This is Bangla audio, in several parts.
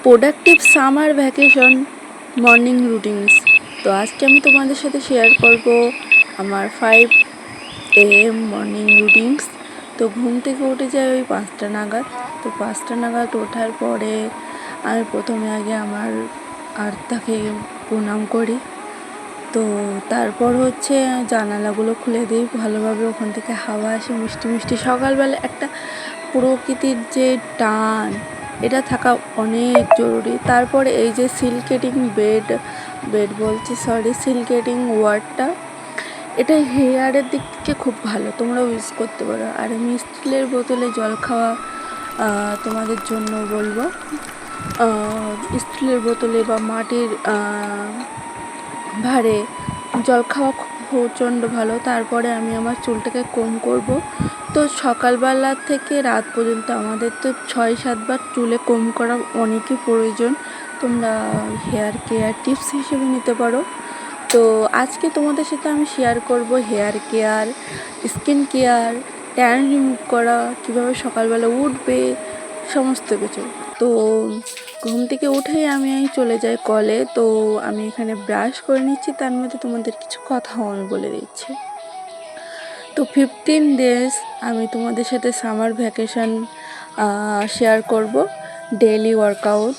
Productive summer vacation morning routines. তো আজকে আমি তোমাদের সাথে শেয়ার করব আমার 5 AM মর্নিং রুটিনস। তো ঘুম থেকে উঠে যাই ওই 5টা নাগাদ। তো 5টা নাগাদ ওঠার পরে আমি প্রথমে আগে আমার আর্তাকে প্রণাম করি। তো তারপর হচ্ছে জানালাগুলো খুলে দিই ভালোভাবে, ওখান থেকে হাওয়া আসে মিষ্টি মিষ্টি। সকালবেলা একটা প্রকৃতির যে টান, এটা থাকা অনেক জরুরি। তারপরে এই যে সিল্কেটিং সিল্কেটিং ওয়াটারটা, এটা হেয়ারের দিক থেকে খুব ভালো, তোমরাও ইউজ করতে পারো। আর আমি স্টিলের বোতলে জল খাওয়া তোমাদের জন্য বলবো। স্টিলের বোতলে বা মাটির ভাঁড়ে জল খাওয়া খুব প্রচণ্ড ভালো। তারপরে আমি আমার চুলটাকে কম করব। তো সকালবেলা থেকে রাত পর্যন্ত আমাদের তো 6-7 বার চুলে কম করা অনেকই প্রয়োজন। তোমরা হেয়ার কেয়ার টিপস হিসেবে নিতে পারো। তো আজকে তোমাদের সাথে আমি শেয়ার করব hair care, skin care, tan remove করা, কীভাবে সকালবেলা উঠবে, সমস্ত কিছু। তো ঘুম থেকে উঠেই আমি চলে যাই কলে। তো আমি এখানে ব্রাশ করে নিচ্ছি, তার মধ্যে তোমাদের কিছু কথাও আমি বলে দিচ্ছি। তো 15 ডেজ আমি তোমাদের সাথে সামার ভ্যাকেশন শেয়ার করব। ডেইলি ওয়ার্কআউট,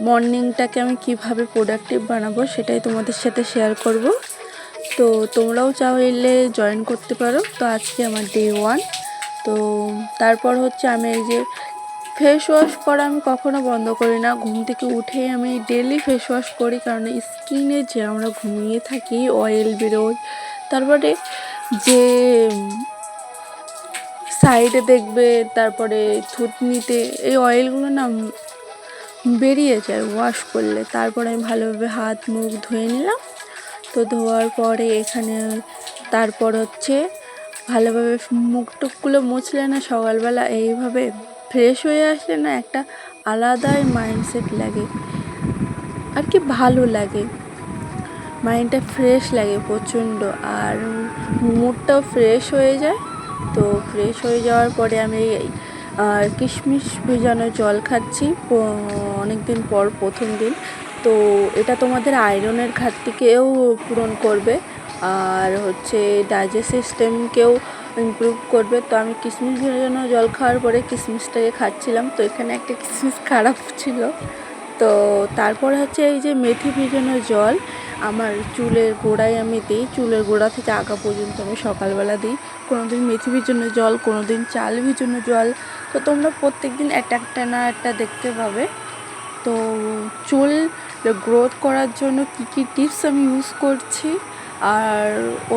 মর্নিংটাকে আমি কিভাবে প্রোডাক্টিভ বানাবো সেটাই তোমাদের সাথে শেয়ার করব। তো তোমরাও চাইলে জয়েন করতে পারো। তো আজকে আমার ডে 1। তো তারপর হচ্ছে আমি এই যে ফেস ওয়াশ করা আমি কখনো বন্ধ করি না। ঘুম থেকে উঠেই আমি ডেলি ফেস ওয়াশ করি, কারণ স্কিনে যে আমরা ঘুমিয়ে থাকি অয়েল বেরোয়। তারপরে যে সাইডে দেখবে, তারপরে থুতনিতে এই অয়েলগুলো না বেরিয়ে যায় ওয়াশ করলে। তারপরে আমি ভালোভাবে হাত মুখ ধুয়ে নিলাম। তো ধোয়ার পরে এখানে তারপর হচ্ছে ভালোভাবে মুখ টুকগুলো মুছলে না সকালবেলা এইভাবে ফ্রেশ হয়ে আসলে না একটা আলাদাই মাইন্ডসেট লাগে, আর কি ভালো লাগে, মাইন্ডটা ফ্রেশ লাগে প্রচণ্ড, আর মুডটাও ফ্রেশ হয়ে যায়। তো ফ্রেশ হয়ে যাওয়ার পরে আমি কিশমিশ ভেজানো জল খাচ্ছি অনেক দিন পর, প্রথম দিন। তো এটা তোমাদের আয়রনের ঘাটতিকেও পূরণ করবে, আর হচ্ছে ডাইজেস্ট সিস্টেমকেও ইমপ্রুভ করবে। তো আমি কিশমিশ ভেজানো জল খাওয়ার পরে কিশমিশটাকে খাচ্ছিলাম। তো এখানে একটা কিশমিশ খারাপ ছিল। তো তারপরে হচ্ছে এই যে মেথি ভেজানো জল আমার চুলের গোড়ায় আমি দিই, চুলের গোড়া থেকে আগা পর্যন্ত আমি সকালবেলা দিই। কোনো দিন মেথি ভিজানো জল, কোনো দিন চাল ভিজানো জল। তো তোমরা প্রত্যেক দিন একটা না একটা দেখতে পাবে। তো চুল গ্রোথ করার জন্য কী কী টিপস আমি ইউজ করছি, আর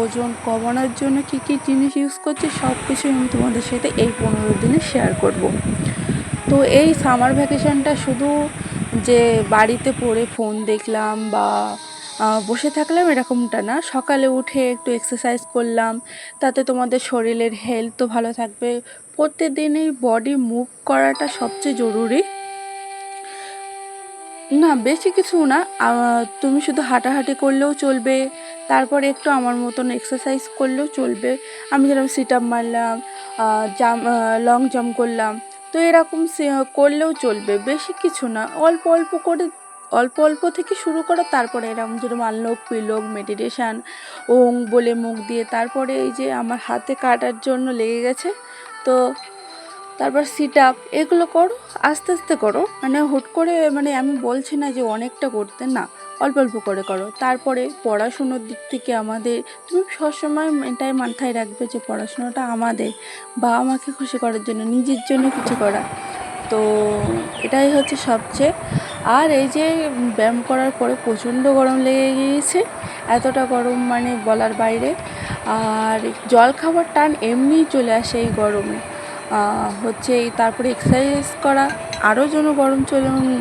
ওজন কমানোর জন্য কী কী জিনিস ইউজ করছি, সব কিছুই আমি তোমাদের সাথে এই 15 দিনে শেয়ার করব। তো এই সামার ভ্যাকেশনটা শুধু যে বাড়িতে পড়ে ফোন দেখলাম বা বসে থাকলাম এরকমটা না। সকালে উঠে একটু এক্সারসাইজ করলাম, তাতে তোমাদের শরীরের হেলথও ভালো থাকবে। প্রত্যেকদিনই বডি মুভ করাটা সবচেয়ে জরুরি। না বেশি কিছু না, তুমি শুধু হাঁটাহাঁটি করলেও চলবে, তারপরে একটু আমার মতন এক্সারসাইজ করলেও চলবে। আমি যেরকম সিট আপ মারলাম, লং জাম্প করলাম, তো এরকম করলেও চলবে। বেশি কিছু না, অল্প অল্প করে, অল্প অল্প থেকে শুরু করো। তারপরে এরকম যেরকম আনলোক পিলোক মেডিটেশান, ওং বলে মুখ দিয়ে। তারপরে এই যে আমার হাতে কাটার জন্য লেগে গেছে, তো তারপর সিট আপ, এগুলো করো, আস্তে আস্তে করো। মানে হুট করে, মানে আমি বলছি না যে অনেকটা করতে, না, অল্প অল্প করে করো। তারপরে পড়াশুনোর দিক থেকে আমাদের, তুমি সবসময় এটাই মাথায় রাখবে যে পড়াশোনাটা আমাদের, বা আমাকে খুশি করার জন্য, নিজের জন্য কিছু করা। তো এটাই হচ্ছে সবচেয়ে। আর এই যে ব্যায়াম করার পরে প্রচণ্ড গরম লেগে গিয়েছে, এতটা গরম মানে বলার বাইরে। আর জল খাবার টান এমনিই চলে আসে এই গরমে, হচ্ছে তারপরে এক্সারসাইজ করা আরও যেন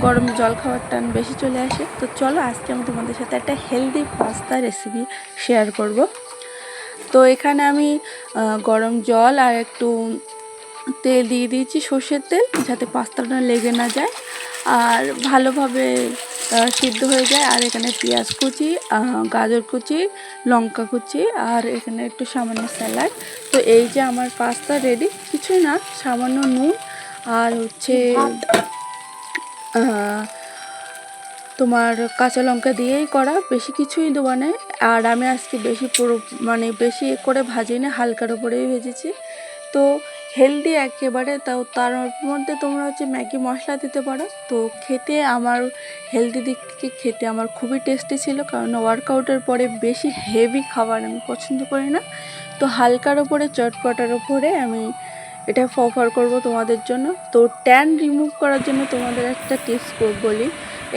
গরমে জল খাওয়ার টান বেশি চলে আসে। তো চলো আজকে আমি তোমাদের সাথে একটা হেলদি পাস্তা রেসিপি শেয়ার করব। তো এখানে আমি গরম জল আর একটু তেল দিয়ে দিয়েছি, সর্ষের তেল, যাতে পাস্তাটা লেগে না যায় আর ভালোভাবে সিদ্ধ হয়ে যায়। আর এখানে পেঁয়াজ কুচি, গাজর কুচি, লঙ্কা কুচি, আর এখানে একটু সামান্য স্যালাড। তো এই যে আমার পাস্তা রেডি, কিছুই না, সামান্য নুন আর হচ্ছে তোমার কাঁচা লঙ্কা দিয়েই করা, বেশি কিছুই দেওয়া নেই। আর আমি আজকে বেশি পুরো মানে বেশি করে ভাজিনি, হালকার উপরেই ভেজেছি। তো হেলদি একেবারে, তাও তার মধ্যে তোমরা হচ্ছে ম্যাগি মশলা দিতে পারো। তো খেতে আমার হেলদি দিক থেকে খেতে আমার খুবই টেস্টি ছিল, কারণ ওয়ার্কআউটের পরে বেশি হেভি খাবার আমি পছন্দ করি না। তো হালকার ওপরে চটপটার ওপরে আমি এটা অফার করব তোমাদের জন্য। তো ট্যান রিমুভ করার জন্য তোমাদের একটা টিপস বলি।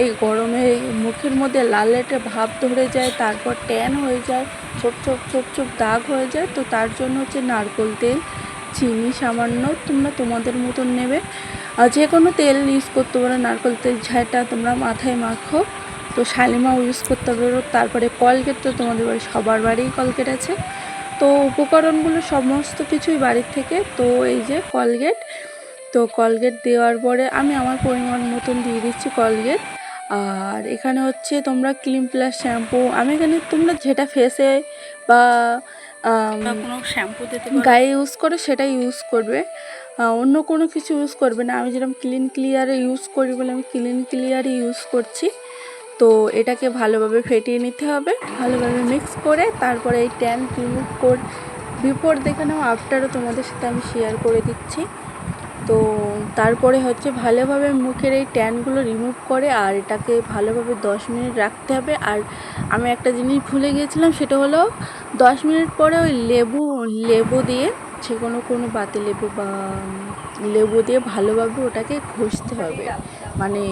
এই গরমে মুখের মধ্যে লালচে ভাব ধরে যায়, তারপর ট্যান হয়ে যায়, ছোপ ছোপ ছোপ ছোপ দাগ হয়ে যায়। তো তার জন্য হচ্ছে নারকেল তেল, চিনি সামান্য তোমরা তোমাদের মতন নেবে, আর যে কোনো তেল ইউজ করতে পারো। নারকেল তেল ঝাঁটা তোমরা মাথায় মাখো। তো শালিমাও ইউজ করতে পারো। তারপরে কলগেট, তো তোমাদের বাড়ি সবার বাড়িই কলগেট আছে। তো উপকরণগুলো সমস্ত কিছুই বাড়ির থেকে। তো এই যে কলগেট, তো কলগেট দেওয়ার পরে আমি আমার পরিমাণ মতন দিয়ে দিচ্ছি কলগেট। আর এখানে হচ্ছে তোমরা ক্লিন প্লাস শ্যাম্পু, আমি এখানে তোমরা যেটা ফেসে বা কোনো শ্যাম্পু দিতে গায়ে ইউজ করে সেটা ইউজ করবে, অন্য কোনো কিছু ইউজ করবে না। আমি যেরকম ক্লিন ক্লিয়ারে ইউজ করি বলে আমি ক্লিন ক্লিয়ারই ইউজ করছি। তো এটাকে ভালোভাবে ফেটিয়ে নিতে হবে, ভালোভাবে মিক্স করে তারপরে এই ট্যান রিমুভ করে বিফোর দেখে নাও, আফটারও তোমাদের সাথে আমি শেয়ার করে দিচ্ছি। তো তারপরে হচ্ছে ভালোভাবে মুখের এই ট্যানগুলো রিমুভ করে আর এটাকে ভালোভাবে 10 মিনিট রাখতে হবে। আর আমি একটা জিনিস ভুলে গিয়েছিলাম, সেটা হলো 10 মিনিট পরে ওই লেবু দিয়ে, যে কোনো বাতি লেবু বা লেবু দিয়ে ভালোভাবে ওটাকে ঘষতে হবে। মানে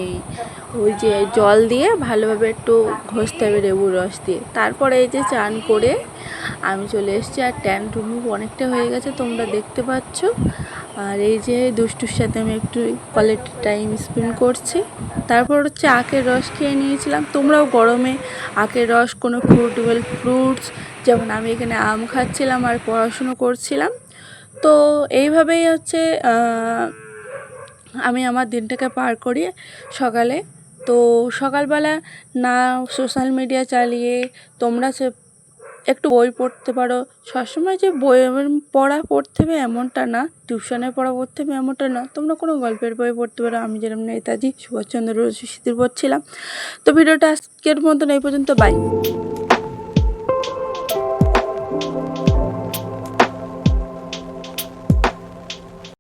ওই যে জল দিয়ে ভালোভাবে একটু ঘষতে হবে লেবুর রস দিয়ে। তারপরে এই যে চান করে আমি চলে এসেছি, আর ট্যান রিমুভ অনেকটা হয়ে গেছে তোমরা দেখতে পাচ্ছ। আর এই যে দুষ্টুর সাথে আমি একটু কোয়ালিটি টাইম স্পেন্ড করছি। তারপর হচ্ছে আখের রস খেয়ে নিয়েছিলাম। তোমরাও গরমে আখের রস, কোনো ফ্রুটস, যেমন আমি এখানে আম খাচ্ছিলাম আর পড়াশুনো করছিলাম। তো এইভাবেই হচ্ছে আমি আমার দিনটাকে পার করি সকালে। তো সকালবেলা না সোশ্যাল মিডিয়া চালিয়ে তোমরা সে একটু বই পড়তে পারো। সবসময় যে বইয়ের পড়া পড়তে হবে এমনটা না, টিউশনের পড়া পড়তে হবে এমনটা না, তোমরা কোনো গল্পের বই পড়তে পারো। আমি যেরকম নেতাজি সুভাষচন্দ্র বসু স্মৃতির পড়ছিলাম। তো ভিডিওটা আজকের মতন এই পর্যন্ত, বাই।